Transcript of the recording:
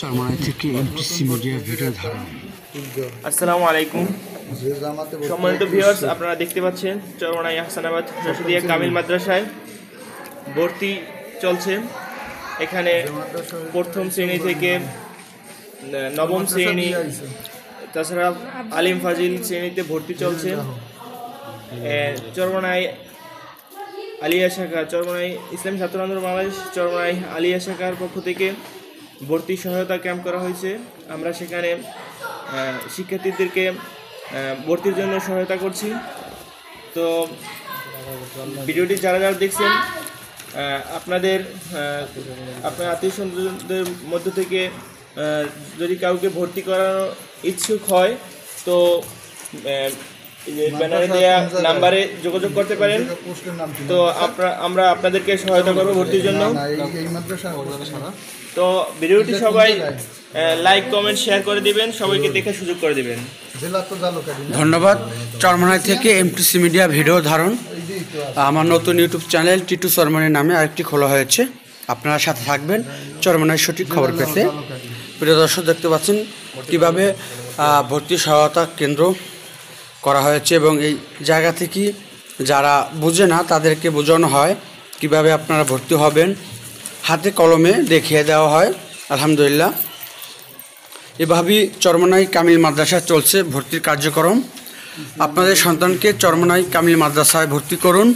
চরমনাই থেকে MTC media video ধারণ। আসসালামু আলাইকুম সম্মানিত ভিউয়ার্স, আপনারা দেখতে পাচ্ছেন চরমনাই আহসানাবাদ রশিদিয়া কামিল মাদ্রাসায় ভর্তি চলছে। এখানে প্রথম শ্রেণী থেকে নবম শ্রেণী, তাছাড়া আলিম ফাজিল শ্রেণীতে ভর্তি চলছে। চরমনাই আলিয়া শাখা, চরমনাই ইসলামী ছাত্র আন্দোলন বাংলাদেশ চরমনাই আলিয়া শাখার পক্ষ থেকে ভর্তি সহায়তা ক্যাম্প করা হয়েছে। আমরা সেখানে শিক্ষার্থীদেরকে ভর্তির জন্য সহায়তা করছি। তো ভিডিওটি যারা যারা দেখছেন, আপনার আত্মীয় স্বজনদের মধ্য থেকে যদি কাউকে ভর্তি করানোর ইচ্ছুক হয় তো ব্যানারে দেওয়া নাম্বারে যোগাযোগ করতে পারেন। তো আমরা আপনাদেরকে সহায়তা করবো ভর্তির জন্য। তো ভিডিওটি সবাই লাইক কমেন্ট শেয়ার করে দিবেন, সবাইকে দেখে সুযোগ করে দিবেন। ধন্যবাদ। চরমনাই থেকে এমটিসি মিডিয়া ভিডিও ধারণ। আমার নতুন ইউটিউব চ্যানেল টিটু চরমনাই নামে আরেকটি খোলা হয়েছে। আপনারা সাথে থাকবেন চরমনাই সঠিক খবর পেতে। প্রিয় দর্শক, দেখতে পাচ্ছেন কীভাবে ভর্তি সহায়তা কেন্দ্র করা হয়েছে এবং এই জায়গা থেকে যারা বুঝে না তাদেরকে বোঝানো হয় কিভাবে আপনারা ভর্তি হবেন, হাতে কলমে দেখিয়ে দেওয়া হয়। আলহামদুলিল্লাহ, এভাবেই চরমনাই কামিল মাদ্রাসায় চলছে ভর্তির কার্যক্রম। আপনাদের সন্তানকে চরমনাই কামিল মাদ্রাসায় ভর্তি করুন।